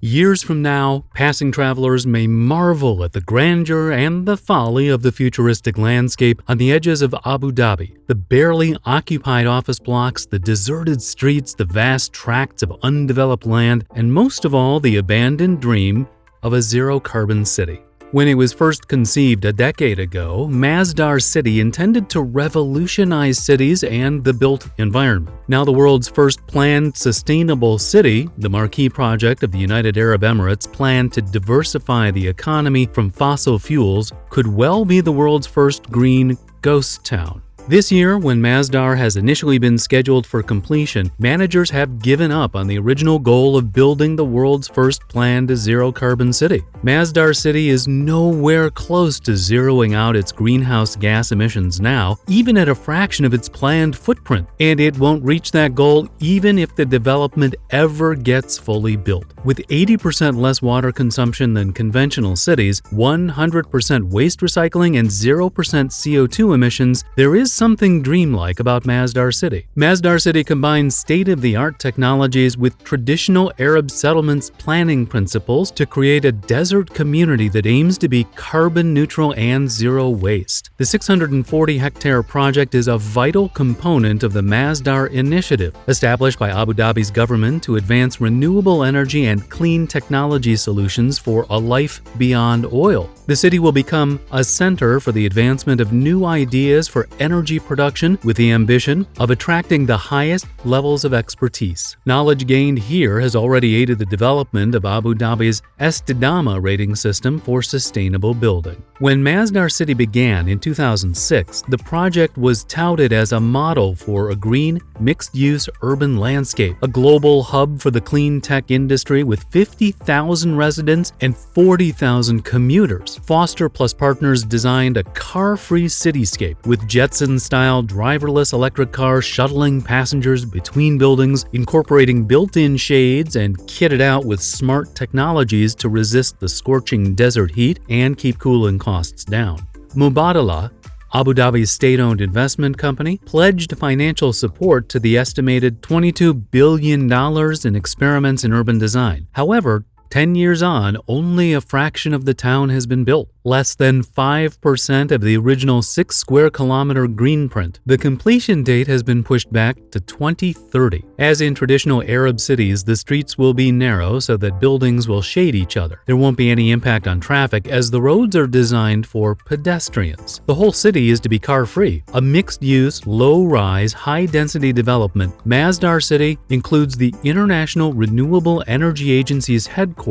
Years from now, passing travelers may marvel at the grandeur and the folly of the futuristic landscape on the edges of Abu Dhabi. The barely occupied office blocks, the deserted streets, the vast tracts of undeveloped land, and most of all, the abandoned dream of a zero-carbon city. When it was first conceived a decade ago, Masdar City intended to revolutionize cities and the built environment. Now the world's first planned sustainable city, the marquee project of the United Arab Emirates planned to diversify the economy from fossil fuels, could well be the world's first green ghost town. This year, when Masdar has initially been scheduled for completion, managers have given up on the original goal of building the world's first planned zero-carbon city. Masdar City is nowhere close to zeroing out its greenhouse gas emissions now, even at a fraction of its planned footprint, and it won't reach that goal even if the development ever gets fully built. With 80% less water consumption than conventional cities, 100% waste recycling, and 0% CO2 emissions, there is something dreamlike about Masdar City. Masdar City combines state-of-the-art technologies with traditional Arab settlements planning principles to create a desert community that aims to be carbon neutral and zero waste. The 640-hectare project is a vital component of the Masdar Initiative, established by Abu Dhabi's government to advance renewable energy and clean technology solutions for a life beyond oil. The city will become a center for the advancement of new ideas for energy production with the ambition of attracting the highest levels of expertise. Knowledge gained here has already aided the development of Abu Dhabi's Estidama rating system for sustainable building. When Masdar City began in 2006, the project was touted as a model for a green, mixed-use urban landscape, a global hub for the clean tech industry with 50,000 residents and 40,000 commuters. Foster Plus Partners designed a car-free cityscape with Jetson-style driverless electric cars shuttling passengers between buildings, incorporating built-in shades and kitted out with smart technologies to resist the scorching desert heat and keep cooling costs down. Mubadala, Abu Dhabi's state-owned investment company, pledged financial support to the estimated $22 billion in experiments in urban design. However, 10 years on, only a fraction of the town has been built, less than 5% of the original 6-square-kilometer green print. The completion date has been pushed back to 2030. As in traditional Arab cities, the streets will be narrow so that buildings will shade each other. There won't be any impact on traffic as the roads are designed for pedestrians. The whole city is to be car-free. A mixed-use, low-rise, high-density development, Masdar City includes the International Renewable Energy Agency's headquarters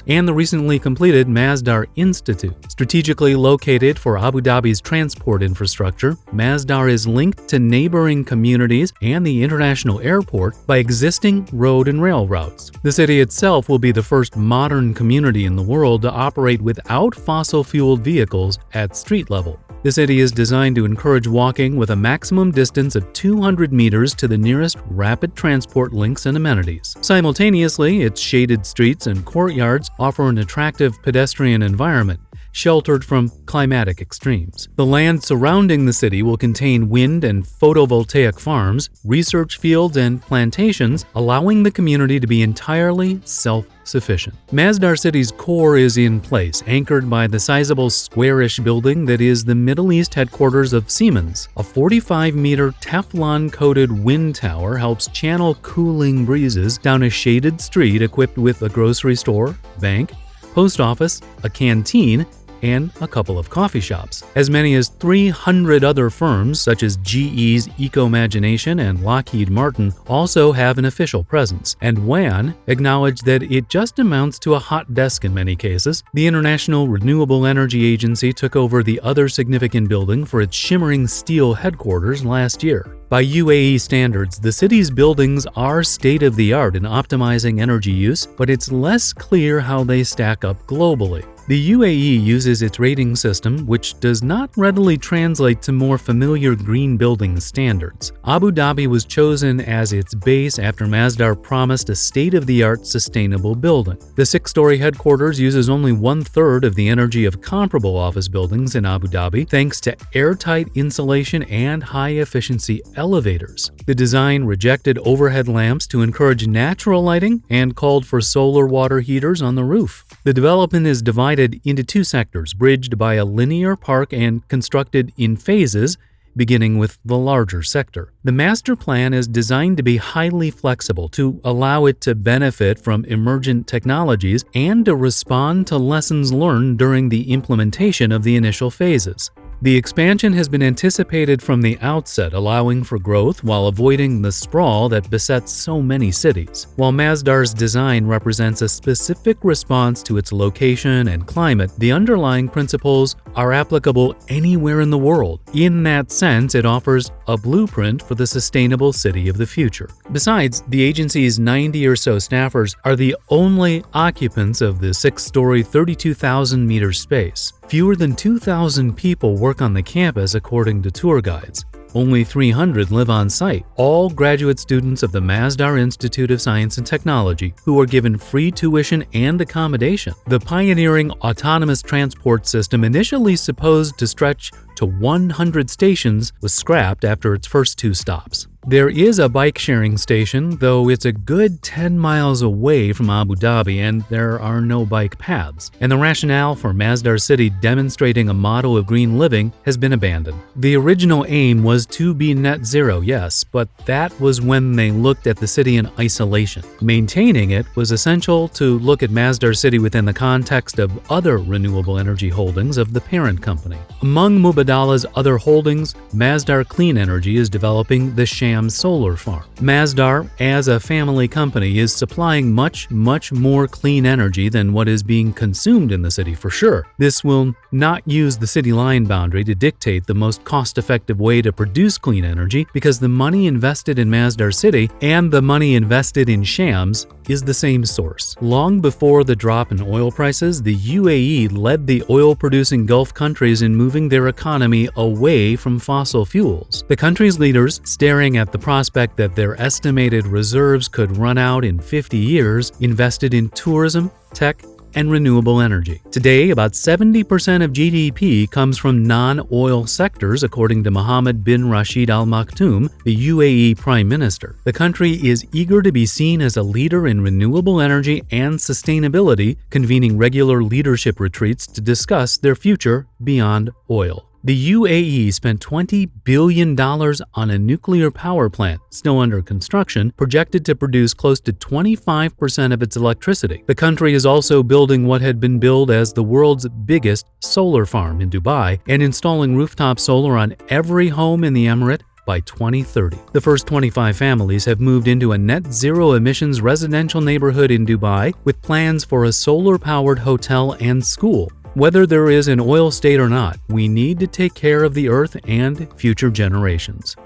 and the recently completed Masdar Institute. Strategically located for Abu Dhabi's transport infrastructure, Masdar is linked to neighboring communities and the international airport by existing road and rail routes. The city itself will be the first modern community in the world to operate without fossil-fueled vehicles at street level. The city is designed to encourage walking with a maximum distance of 200 meters to the nearest rapid transport links and amenities. Simultaneously, its shaded streets and courtyards offer an attractive pedestrian environment, sheltered from climatic extremes. The land surrounding the city will contain wind and photovoltaic farms, research fields, and plantations, allowing the community to be entirely self-sufficient. Masdar City's core is in place, anchored by the sizable squarish building that is the Middle East headquarters of Siemens. A 45-meter Teflon-coated wind tower helps channel cooling breezes down a shaded street equipped with a grocery store, bank, post office, a canteen, and a couple of coffee shops. As many as 300 other firms, such as GE's Eco-Imagination and Lockheed Martin, also have an official presence, and WAN acknowledged that it just amounts to a hot desk in many cases. The International Renewable Energy Agency took over the other significant building for its shimmering steel headquarters last year. By UAE standards, the city's buildings are state-of-the-art in optimizing energy use, but it's less clear how they stack up globally. The UAE uses its rating system, which does not readily translate to more familiar green building standards. Abu Dhabi was chosen as its base after Masdar promised a state-of-the-art sustainable building. The 6-story headquarters uses only 1/3 of the energy of comparable office buildings in Abu Dhabi thanks to airtight insulation and high-efficiency elevators. The design rejected overhead lamps to encourage natural lighting and called for solar water heaters on the roof. The development is divided into 2 sectors, bridged by a linear park and constructed in phases, beginning with the larger sector. The master plan is designed to be highly flexible to allow it to benefit from emergent technologies and to respond to lessons learned during the implementation of the initial phases. The expansion has been anticipated from the outset, allowing for growth while avoiding the sprawl that besets so many cities. While Masdar's design represents a specific response to its location and climate, the underlying principles are applicable anywhere in the world. In that sense, it offers a blueprint for the sustainable city of the future. Besides, the agency's 90 or so staffers are the only occupants of the 6-story, 32,000-meter space. Fewer than 2,000 people work on the campus according to tour guides. Only 300 live on site, all graduate students of the Masdar Institute of Science and Technology, who are given free tuition and accommodation. The pioneering autonomous transport system, initially supposed to stretch to 100 stations, was scrapped after its first 2 stops. There is a bike-sharing station, though it's a good 10 miles away from Abu Dhabi and there are no bike paths. And the rationale for Masdar City demonstrating a model of green living has been abandoned. The original aim was to be net zero, yes, but that was when they looked at the city in isolation. Maintaining it was essential to look at Masdar City within the context of other renewable energy holdings of the parent company. Among Mubadala's other holdings, Masdar Clean Energy is developing the Sham solar farm. Masdar, as a family company, is supplying much more clean energy than what is being consumed in the city for sure. This will not use the city line boundary to dictate the most cost-effective way to produce clean energy because the money invested in Masdar City and the money invested in Shams is the same source. Long before the drop in oil prices, the UAE led the oil-producing Gulf countries in moving their economy away from fossil fuels. The country's leaders, staring at the prospect that their estimated reserves could run out in 50 years, invested in tourism, tech, and renewable energy. Today, about 70% of GDP comes from non-oil sectors, according to Mohammed bin Rashid Al Maktoum, the UAE Prime Minister. The country is eager to be seen as a leader in renewable energy and sustainability, convening regular leadership retreats to discuss their future beyond oil. The UAE spent $20 billion on a nuclear power plant, still under construction, projected to produce close to 25% of its electricity. The country is also building what had been billed as the world's biggest solar farm in Dubai and installing rooftop solar on every home in the emirate by 2030. The first 25 families have moved into a net zero emissions residential neighborhood in Dubai with plans for a solar-powered hotel and school. Whether there is an oil state or not, we need to take care of the earth and future generations.